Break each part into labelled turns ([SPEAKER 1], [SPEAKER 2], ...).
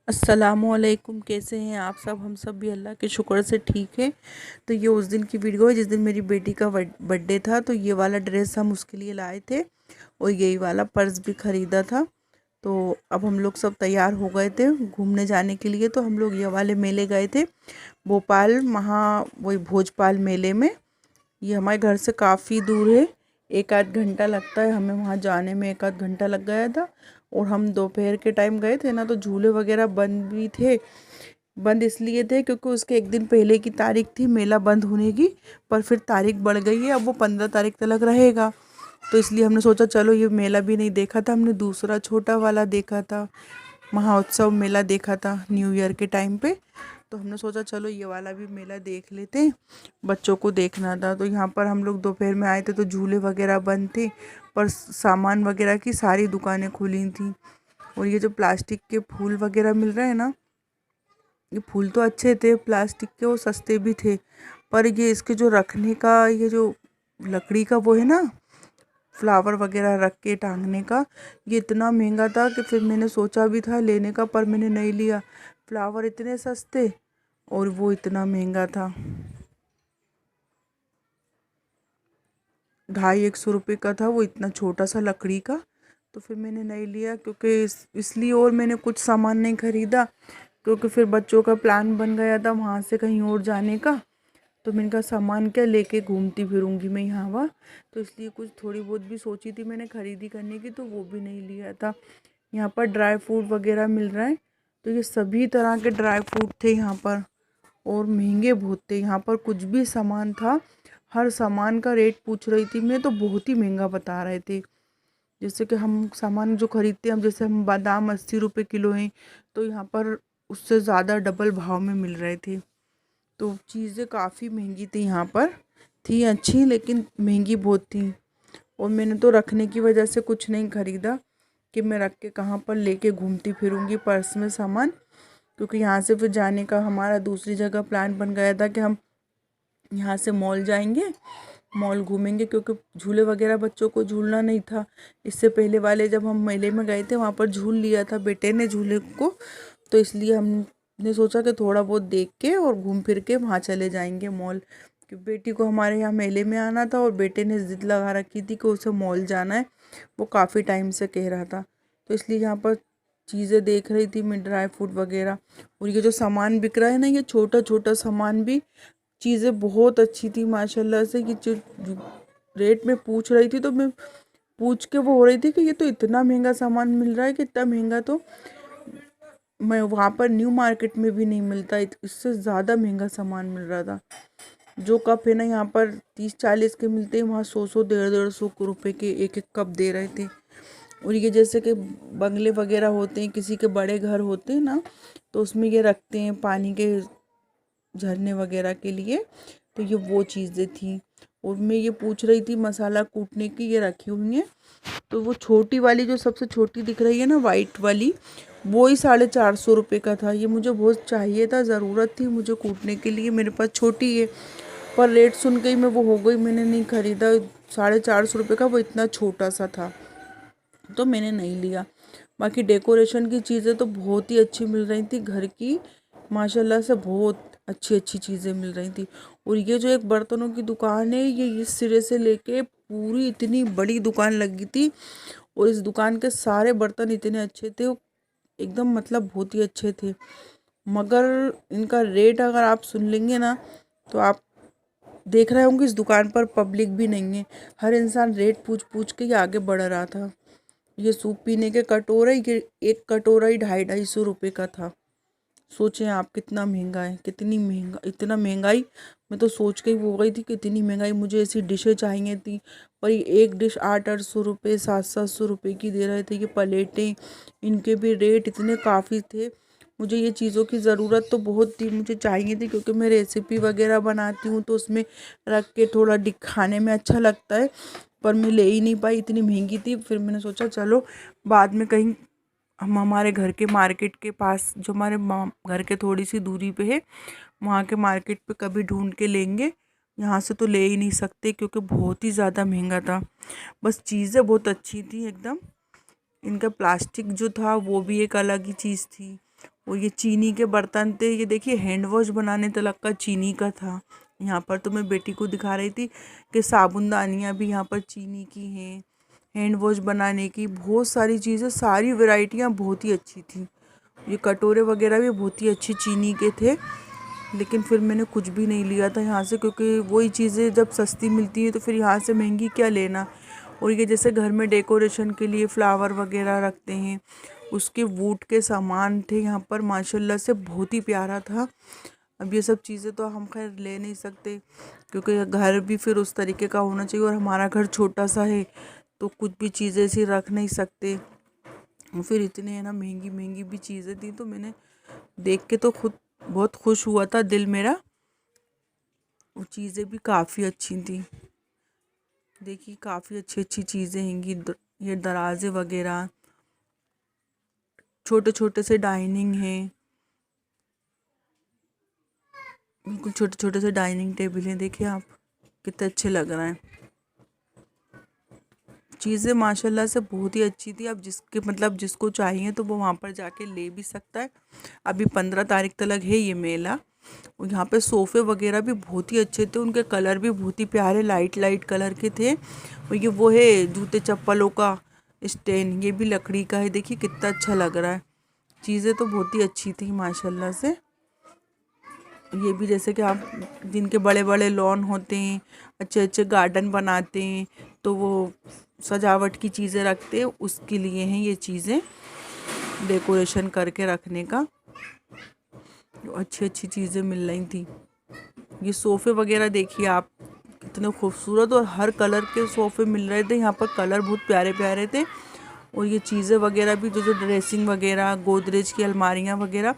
[SPEAKER 1] अस्सलामुअलैकुम। कैसे हैं आप सब? हम सब भी अल्लाह के शुक्र से ठीक है। तो ये उस दिन की वीडियो है जिस दिन मेरी बेटी का बर्थडे था। तो ये वाला ड्रेस हम उसके लिए लाए थे और यही वाला पर्स भी ख़रीदा था। तो अब हम लोग सब तैयार हो गए थे घूमने जाने के लिए। तो हम लोग ये वाले मेले गए थे, भोपाल वही भोजपाल मेले में। ये हमारे घर से काफ़ी दूर है, एक आध घंटा लगता है हमें वहाँ जाने में, एक आध घंटा लग गया था। और हम दोपहर के टाइम गए थे ना, तो झूले वगैरह बंद भी थे। बंद इसलिए थे क्योंकि उसके एक दिन पहले की तारीख थी मेला बंद होने की, पर फिर तारीख बढ़ गई है, अब वो 15 तारीख तक रहेगा। तो इसलिए हमने सोचा चलो ये मेला भी नहीं देखा था हमने, दूसरा छोटा वाला देखा था, महोत्सव मेला देखा था न्यू ईयर के टाइम पे। तो हमने सोचा चलो ये वाला भी मेला देख लेते हैं, बच्चों को देखना था। तो यहाँ पर हम लोग दोपहर में आए थे तो झूले वगैरह बंद थे, पर सामान वगैरह की सारी दुकानें खुली थी। और ये जो प्लास्टिक के फूल वगैरह मिल रहे हैं ना, ये फूल तो अच्छे थे प्लास्टिक के, वो सस्ते भी थे। पर ये इसके जो रखने का, ये जो लकड़ी का वो है ना, फ्लावर वगैरह रख के टांगने का, ये इतना महंगा था कि फिर मैंने सोचा भी था लेने का, पर मैंने नहीं लिया। फ्लावर इतने सस्ते और वो इतना महंगा था, 250-100 रुपये का था वो, इतना छोटा सा लकड़ी का। तो फिर मैंने नहीं लिया, क्योंकि इसलिए और मैंने कुछ सामान नहीं ख़रीदा, क्योंकि फिर बच्चों का प्लान बन गया था वहाँ से कहीं और जाने का। तो मैंने कहा सामान क्या लेके घूमती फिरूंगी मैं यहाँ वहाँ। तो इसलिए कुछ थोड़ी बहुत भी सोची थी मैंने खरीदी करने की, तो वो भी नहीं लिया था। यहाँ पर ड्राई फ्रूट वगैरह मिल रहा है, तो ये सभी तरह के ड्राई फ्रूट थे यहाँ पर, और महंगे बहुत थे। यहाँ पर कुछ भी सामान था, हर सामान का रेट पूछ रही थी मैं, तो बहुत ही महंगा बता रहे थे। जैसे कि हम सामान जो खरीदते हैं, हम जैसे हम बादाम 80 रुपये किलो हैं, तो यहाँ पर उससे ज़्यादा डबल भाव में मिल रहे थे। तो चीज़ें काफ़ी महंगी थी यहाँ पर, थी अच्छी लेकिन महंगी बहुत थी। और मैंने तो रखने की वजह से कुछ नहीं ख़रीदा कि मैं रख के कहाँ पर लेके घूमती फिरूंगी पर्स में सामान, क्योंकि यहाँ से फिर जाने का हमारा दूसरी जगह प्लान बन गया था कि हम यहाँ से मॉल जाएंगे, मॉल घूमेंगे, क्योंकि झूले वगैरह बच्चों को झूलना नहीं था। इससे पहले वाले जब हम मेले में गए थे वहाँ पर झूल लिया था बेटे ने झूले को, तो इसलिए हमने सोचा कि थोड़ा बहुत देख के और घूम फिर के वहाँ चले जाएंगे मॉल। कि बेटी को हमारे यहाँ मेले में आना था और बेटे ने ज़िद लगा रखी थी कि उसे मॉल जाना है, वो काफ़ी टाइम से कह रहा था। तो इसलिए यहाँ पर चीज़ें देख रही थी मैं, ड्राई फ्रूट वगैरह। और ये जो सामान बिक रहा है ना, ये छोटा छोटा सामान भी, चीज़ें बहुत अच्छी थी माशाल्लाह से। कि जो रेट में पूछ रही थी, तो मैं पूछ के वो हो रही थी कि ये तो इतना महंगा सामान मिल रहा है कि इतना महंगा तो मैं वहाँ पर न्यू मार्केट में भी नहीं मिलता, इससे ज़्यादा महंगा सामान मिल रहा था। जो कप है ना, यहाँ पर 30-40 के मिलते हैं, वहाँ 100-100 150-150 रुपये के एक एक कप दे रहे थे। और ये जैसे कि बंगले वगैरह होते हैं, किसी के बड़े घर होते हैं ना, तो उसमें ये रखते हैं पानी के झरने वगैरह के लिए, तो ये वो चीज़ें थी। और मैं ये पूछ रही थी मसाला कूटने की, ये रखी हुई हैं। तो वो छोटी वाली जो सबसे छोटी दिख रही है ना, वाइट वाली, वो ही 450 रुपये का था। ये मुझे बहुत चाहिए था, ज़रूरत थी मुझे कूटने के लिए, मेरे पास छोटी है, पर रेट सुन के ही मैं वो हो गई, मैंने नहीं ख़रीदा। 450 रुपये का वो इतना छोटा सा था, तो मैंने नहीं लिया। बाकी डेकोरेशन की चीज़ें तो बहुत ही अच्छी मिल रही थी घर की, माशाल्लाह से बहुत अच्छी अच्छी चीज़ें मिल रही थी। और ये जो एक बर्तनों की दुकान है, ये इस सिरे से लेके पूरी इतनी बड़ी दुकान लगी थी, और इस दुकान के सारे बर्तन इतने अच्छे थे, एकदम मतलब बहुत ही अच्छे थे। मगर इनका रेट अगर आप सुन लेंगे ना, तो आप देख रहे होंगे इस दुकान पर पब्लिक भी नहीं है, हर इंसान रेट पूछ पूछ के ही आगे बढ़ रहा था। ये सूप पीने के कटोरे, ये एक कटोरा ही 250-250 रुपये का था। सोचें आप कितना महंगा है, कितनी महंगा, इतना महंगाई। मैं तो सोच के ही हो गई थी कि इतनी महंगाई, मुझे ऐसी डिशें चाहिए थी। पर ये एक डिश 800-800 रुपये, 700-700 रुपये की दे रहे थे। ये प्लेटें, इनके भी रेट इतने काफ़ी थे। मुझे ये चीज़ों की ज़रूरत तो बहुत थी, मुझे चाहिए थी, क्योंकि मैं रेसिपी वगैरह बनाती हूँ तो उसमें रख के थोड़ा दिखाने में अच्छा लगता है। पर मैं ले ही नहीं पाई, इतनी महंगी थी। फिर मैंने सोचा चलो बाद में कहीं हम हमारे घर के मार्केट के पास, जो हमारे घर के थोड़ी सी दूरी पे है, वहाँ के मार्केट पे कभी ढूंढ के लेंगे। यहाँ से तो ले ही नहीं सकते, क्योंकि बहुत ही ज़्यादा महंगा था। बस चीज़ें बहुत अच्छी थी एकदम। इनका प्लास्टिक जो था वो भी एक अलग ही चीज़ थी। और ये चीनी के बर्तन थे, ये देखिए हैंड वॉश बनाने तक का चीनी का था। यहाँ पर तो मैं बेटी को दिखा रही थी कि साबुनदानियाँ भी यहाँ पर चीनी की हैं, हैंड वॉश बनाने की बहुत सारी चीज़ें, सारी वैरायटियाँ बहुत ही अच्छी थी। ये कटोरे वगैरह भी बहुत ही अच्छे चीनी के थे, लेकिन फिर मैंने कुछ भी नहीं लिया था यहाँ से, क्योंकि वही चीज़ें जब सस्ती मिलती हैं तो फिर यहाँ से महंगी क्या लेना। और ये जैसे घर में डेकोरेशन के लिए फ्लावर वगैरह रखते हैं, उसके वुड के सामान थे यहाँ पर, माशाल्लाह से बहुत ही प्यारा था। अब ये सब चीज़ें तो हम खैर ले नहीं सकते, क्योंकि घर भी फिर उस तरीके का होना चाहिए, और हमारा घर छोटा सा है तो कुछ भी चीज़ें ऐसी रख नहीं सकते। फिर इतने है ना महंगी महंगी भी चीज़ें थी, तो मैंने देख के तो खुद बहुत खुश हुआ था दिल मेरा। वो चीज़ें भी काफ़ी अच्छी थी, देखिए काफ़ी अच्छी अच्छी चीज़ें हैंगी। ये दराजे वगैरह, छोटे छोटे से डाइनिंग हैं, बिल्कुल छोटे छोटे से डाइनिंग टेबल हैं, देखिए आप कितने अच्छे लग रहे हैं। चीज़ें माशाल्लाह से बहुत ही अच्छी थी। अब जिसके मतलब जिसको चाहिए तो वो वहाँ पर जाके ले भी सकता है। अभी 15 तारीख तक है ये मेला। और यहाँ पे सोफ़े वगैरह भी बहुत ही अच्छे थे, उनके कलर भी बहुत ही प्यारे लाइट लाइट कलर के थे। और ये वो है जूते चप्पलों का स्टैंड, ये भी लकड़ी का है, देखिए कितना अच्छा लग रहा है। चीज़ें तो बहुत ही अच्छी थी माशाल्लाह से। ये भी जैसे कि आप जिनके बड़े बड़े लॉन होते हैं, अच्छे अच्छे गार्डन बनाते हैं, तो वो सजावट की चीज़ें रखते हैं, उसके लिए हैं ये चीज़ें, डेकोरेशन करके रखने का। अच्छी अच्छी चीज़ें मिल रही थी। ये सोफ़े वगैरह देखिए आप कितने खूबसूरत, और हर कलर के सोफ़े मिल रहे थे यहाँ पर, कलर बहुत प्यारे प्यारे थे। और ये चीज़ें वगैरह भी जो जो ड्रेसिंग वगैरह, गोदरेज की अलमारियाँ वगैरह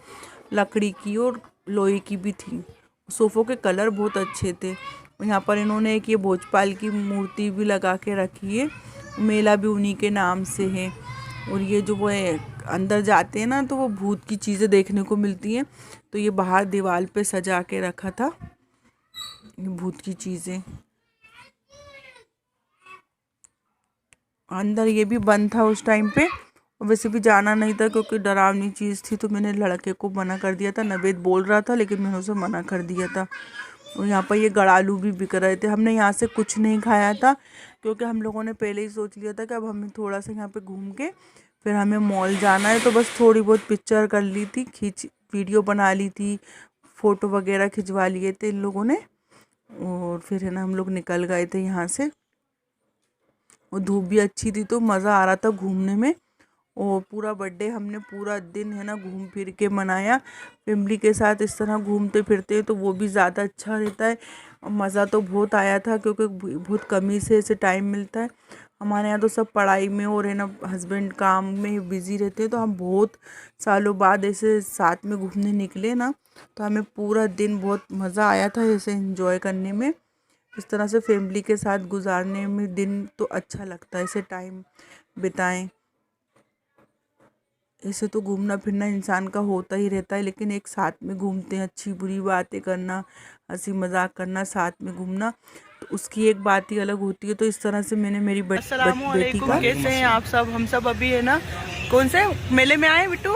[SPEAKER 1] लकड़ी की और लोहे की भी थी। सोफ़ों के कलर बहुत अच्छे थे। और यहाँ पर इन्होंने एक ये भोजपाल की मूर्ति भी लगा के रखी है, मेला भी उन्हीं के नाम से है। और ये जो वो है अंदर जाते हैं ना तो वो भूत की चीज़ें देखने को मिलती हैं, तो ये बाहर दीवार पे सजा के रखा था ये भूत की चीज़ें। अंदर ये भी बंद था उस टाइम पे, और वैसे भी जाना नहीं था क्योंकि डरावनी चीज़ थी, तो मैंने लड़के को मना कर दिया था। नवेद बोल रहा था लेकिन मैंने उसे मना कर दिया था। और यहाँ पर ये गड़ालू भी बिक रहे थे। हमने यहाँ से कुछ नहीं खाया था, क्योंकि हम लोगों ने पहले ही सोच लिया था कि अब हमें थोड़ा सा यहाँ पे घूम के फिर हमें मॉल जाना है, तो बस थोड़ी बहुत पिक्चर कर ली थी, वीडियो बना ली थी, फ़ोटो वगैरह खिंचवा लिए थे इन लोगों ने, और फिर है ना हम लोग निकल गए थे यहाँ से। और धूप भी अच्छी थी तो मज़ा आ रहा था घूमने में। और पूरा बर्थडे हमने पूरा दिन है ना घूम फिर के मनाया। फैमिली के साथ इस तरह घूमते फिरते हैं तो वो भी ज़्यादा अच्छा रहता है। और मज़ा तो बहुत आया था, क्योंकि बहुत कमी से ऐसे टाइम मिलता है। हमारे यहाँ तो सब पढ़ाई में और है ना हस्बैंड काम में बिज़ी रहते हैं, तो हम बहुत सालों बाद ऐसे साथ में घूमने निकले ना, तो हमें पूरा दिन बहुत मज़ा आया था ऐसे एंजॉय करने में। इस तरह से फैमिली के साथ गुजारने में दिन तो अच्छा लगता है, ऐसे टाइम बिताएं। ऐसे तो घूमना फिरना इंसान का होता ही रहता है, लेकिन एक साथ में घूमते हैं, अच्छी बुरी बातें करना, हंसी मजाक करना, साथ में घूमना, तो उसकी एक बात ही अलग होती है। तो इस तरह से मैंने मेरी बेटी का। कैसे हैं आप सब? हम सब अभी है ना कौन से मेले में आए बिट्टू?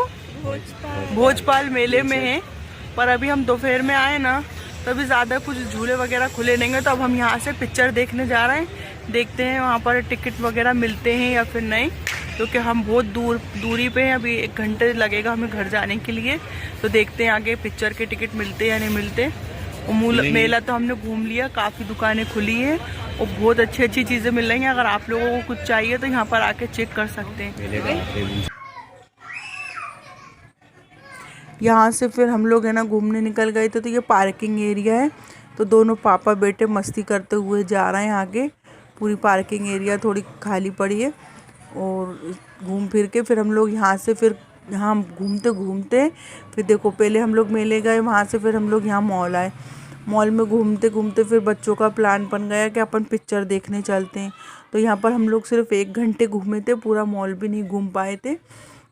[SPEAKER 1] भोजपाल मेले में हैं। पर अभी हम दोपहर में आए ना, तो अभी ज़्यादा कुछ झूले वगैरह खुले नहीं हैं, तो अब हम यहाँ से पिक्चर देखने जा रहे हैं। देखते हैं वहाँ पर टिकट वगैरह मिलते हैं या फिर नहीं, क्योंकि हम बहुत दूरी पे हैं, अभी 1 घंटे लगेगा हमें घर जाने के लिए। तो देखते हैं आगे पिक्चर के टिकट मिलते या नहीं मिलते। और मेला तो हमने घूम लिया, काफ़ी दुकानें खुली हैं और बहुत अच्छी अच्छी चीज़ें मिल रही हैं। अगर आप लोगों को कुछ चाहिए तो यहाँ पर आके चेक कर सकते हैं। यहाँ से फिर हम लोग है ना घूमने निकल गए थे, तो ये पार्किंग एरिया है, तो दोनों पापा बेटे मस्ती करते हुए जा रहे हैं आगे। पूरी पार्किंग एरिया थोड़ी खाली पड़ी है, और घूम फिर के फिर हम लोग यहाँ से फिर यहाँ घूमते घूमते फिर देखो पहले हम लोग मेले गए, वहाँ से फिर हम लोग यहाँ मॉल आए। मॉल में घूमते घूमते फिर बच्चों का प्लान बन गया कि अपन पिक्चर देखने चलते हैं। तो यहाँ पर हम लोग सिर्फ 1 घंटे घूमे थे, पूरा मॉल भी नहीं घूम पाए थे।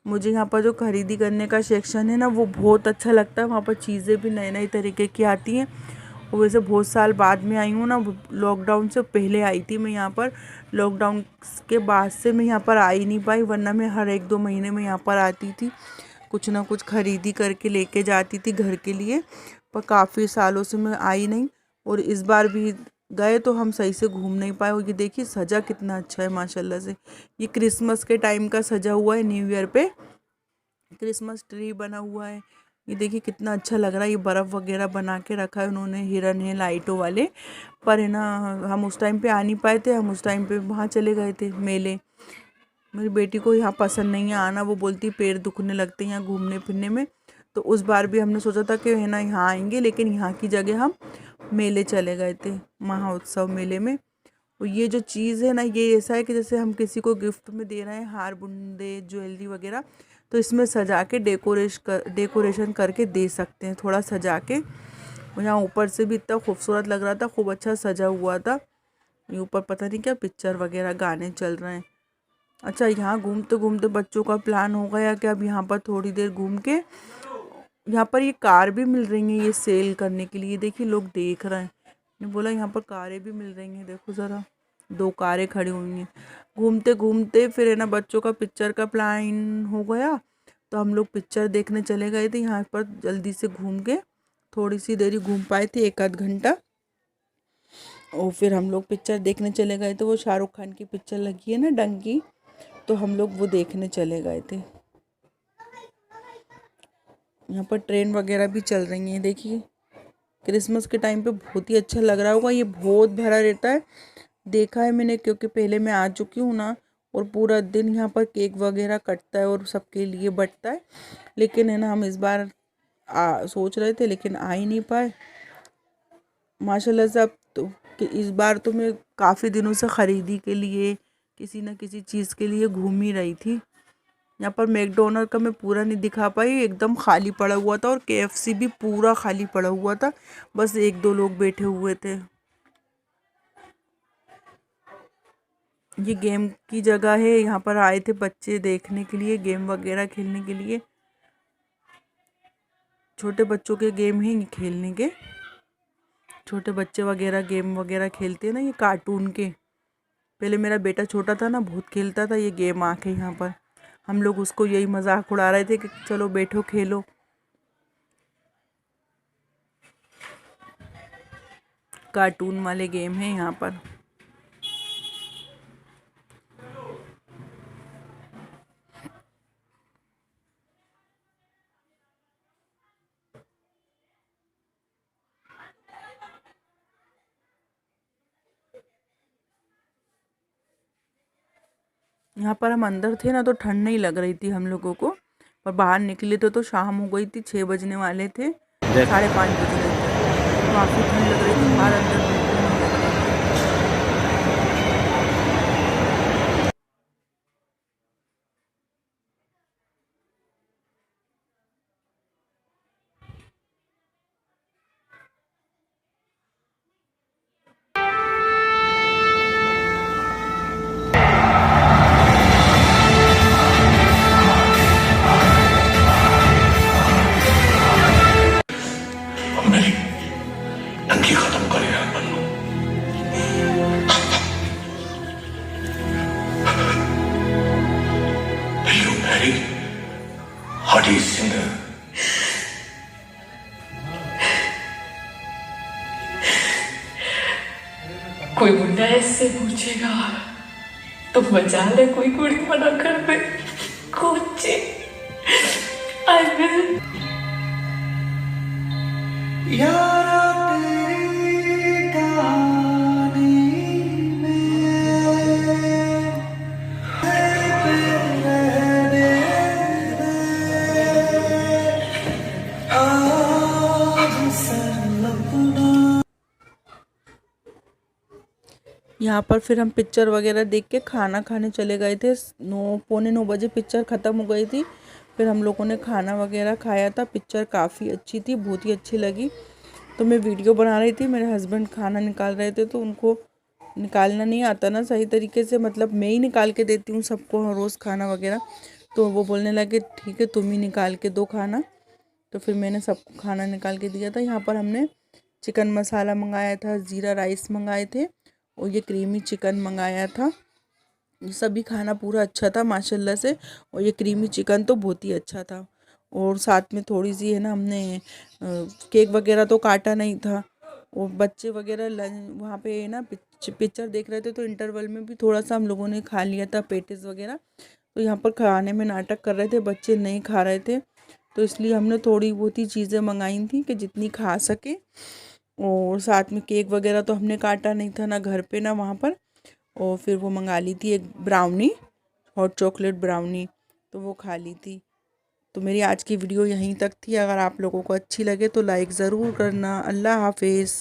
[SPEAKER 1] मुझे यहाँ पर जो खरीदी करने का सेक्शन है ना वो बहुत अच्छा लगता है, वहाँ पर चीज़ें भी नए नए तरीके की आती हैं। और वैसे बहुत साल बाद में आई हूँ ना, लॉकडाउन से पहले आई थी मैं यहाँ पर, लॉकडाउन के बाद से मैं यहाँ पर आ ही नहीं पाई, वरना मैं हर 1-2 महीने में यहाँ पर आती थी। कुछ ना कुछ खरीदी करके लेके जाती थी घर के लिए, पर काफ़ी सालों से मैं आई नहीं। और इस बार भी गए तो हम सही से घूम नहीं पाए। और ये देखिए सजा कितना अच्छा है माशाल्लाह से। ये क्रिसमस के टाइम का सजा हुआ है, न्यू ईयर पे क्रिसमस ट्री बना हुआ है। ये देखिए कितना अच्छा लग रहा है। ये बर्फ़ वगैरह बना के रखा है उन्होंने, हिरन है लाइटों वाले। पर है ना, हम उस टाइम पे आ नहीं पाए थे, हम उस टाइम पे वहाँ चले गए थे मेले। मेरी बेटी को यहाँ पसंद नहीं है आना, वो बोलती पैर दुखने लगते हैं यहाँ घूमने फिरने में। तो उस बार भी हमने सोचा था कि है ना यहाँ आएंगे, लेकिन यहाँ की जगह हम मेले चले गए थे, महोत्सव मेले में। और ये जो चीज़ है ना, ये ऐसा है कि जैसे हम किसी को गिफ्ट में दे रहे हैं हार बुंदे ज्वेलरी वगैरह, तो इसमें सजा के डेकोरेशन करके दे सकते हैं, थोड़ा सजा के। और यहाँ ऊपर से भी इतना खूबसूरत लग रहा था, खूब अच्छा सजा हुआ था। ये ऊपर पता नहीं क्या पिक्चर वगैरह गाने चल रहे हैं। अच्छा, यहाँ घूमते घूमते बच्चों का प्लान हो गया कि अब यहाँ पर थोड़ी देर घूम के, यहाँ पर ये कार भी मिल रही हैं ये सेल करने के लिए। देखिए लोग देख रहे हैं, मैंने बोला यहाँ पर कारें भी मिल रही हैं, देखो ज़रा 2 कारें खड़ी हुई हैं। घूमते घूमते फिर है ना बच्चों का पिक्चर का प्लान हो गया, तो हम लोग पिक्चर देखने चले गए थे। यहाँ पर जल्दी से घूम के थोड़ी सी देरी घूम पाए थे, 1 आध घंटा। और फिर हम लोग पिक्चर देखने चले गए थे, वो शाहरुख खान की पिक्चर लगी है ना डंकी, तो हम लोग वो देखने चले गए थे। यहाँ पर ट्रेन वगैरह भी चल रही हैं, देखिए क्रिसमस के टाइम पे बहुत ही अच्छा लग रहा होगा। ये बहुत भरा रहता है, देखा है मैंने, क्योंकि पहले मैं आ चुकी हूँ ना। और पूरा दिन यहाँ पर केक वगैरह कटता है और सबके लिए बंटता है। लेकिन है ना, हम इस बार सोच रहे थे लेकिन आ ही नहीं पाए माशाल्लाह से। अब तो कि इस बार तो मैं काफ़ी दिनों से ख़रीदी के लिए किसी न किसी चीज़ के लिए घूम ही रही थी। यहाँ पर मैकडोनल्ड का मैं पूरा नहीं दिखा पाई, एकदम खाली पड़ा हुआ था। और केएफसी भी पूरा खाली पड़ा हुआ था, बस 1-2 लोग बैठे हुए थे। ये गेम की जगह है, यहाँ पर आए थे बच्चे देखने के लिए, गेम वगैरह खेलने के लिए। छोटे बच्चों के गेम हैं ये खेलने के, छोटे बच्चे वगैरह गेम वगैरह खेलते हैं ना ये कार्टून के। पहले मेरा बेटा छोटा था ना, बहुत खेलता था ये गेम आके यहाँ पर। हम लोग उसको यही मजाक उड़ा रहे थे कि चलो बैठो खेलो। कार्टून वाले गेम हैं यहाँ पर। यहाँ पर हम अंदर थे ना, तो ठंड नहीं लग रही थी हम लोगों को। पर बाहर निकले तो शाम हो गई थी, 6 बजने वाले थे, 5:30 बज रहे थे। काफ़ी ठंड लग रही थी बाहर, अंदर बिल्कुल नहीं लग रही थी।
[SPEAKER 2] मेरी टंकी खत्म कर यार मन्नू। You marry Honey Singh.
[SPEAKER 3] कोई मुंडा ऐसे पूछेगा तो बचा ले, कोई कुड़ी मना कर दे कुछ। आई विल यारा तेरी कहानी
[SPEAKER 1] यहाँ पर फिर हम पिक्चर वगैरह देख के खाना खाने चले गए थे। 9 पौने 9 बजे पिक्चर ख़त्म हो गई थी। फिर हम लोगों ने खाना वगैरह खाया था। पिक्चर काफ़ी अच्छी थी, बहुत ही अच्छी लगी। तो मैं वीडियो बना रही थी, मेरे हस्बैंड खाना निकाल रहे थे, तो उनको निकालना नहीं आता ना सही तरीके से, मतलब मैं ही निकाल के देती हूँ सबको रोज़ खाना वगैरह। तो वो बोलने लगे ठीक है तुम ही निकाल के दो खाना। तो फिर मैंने सबको खाना निकाल के दिया था। यहाँ पर हमने चिकन मसाला मंगाया था, ज़ीरा राइस मंगाए थे, और ये क्रीमी चिकन मंगाया था। ये सभी खाना पूरा अच्छा था माशाल्लाह से। और ये क्रीमी चिकन तो बहुत ही अच्छा था। और साथ में थोड़ी सी है ना, हमने केक वगैरह तो काटा नहीं था, और बच्चे वगैरह वहाँ पे है ना पिक्चर देख रहे थे, तो इंटरवल में भी थोड़ा सा हम लोगों ने खा लिया था पेटिस वगैरह। तो यहाँ पर खाने में नाटक कर रहे थे, बच्चे नहीं खा रहे थे, तो इसलिए हमने थोड़ी बहुत ही चीज़ें मंगाई थी कि जितनी खा सके। और साथ में केक वगैरह तो हमने काटा नहीं था, ना घर पे ना वहाँ पर। और फिर वो मंगा ली थी एक ब्राउनी, हॉट चॉकलेट ब्राउनी, तो वो खा ली थी। तो मेरी आज की वीडियो यहीं तक थी। अगर आप लोगों को अच्छी लगे तो लाइक ज़रूर करना। अल्लाह हाफिज़।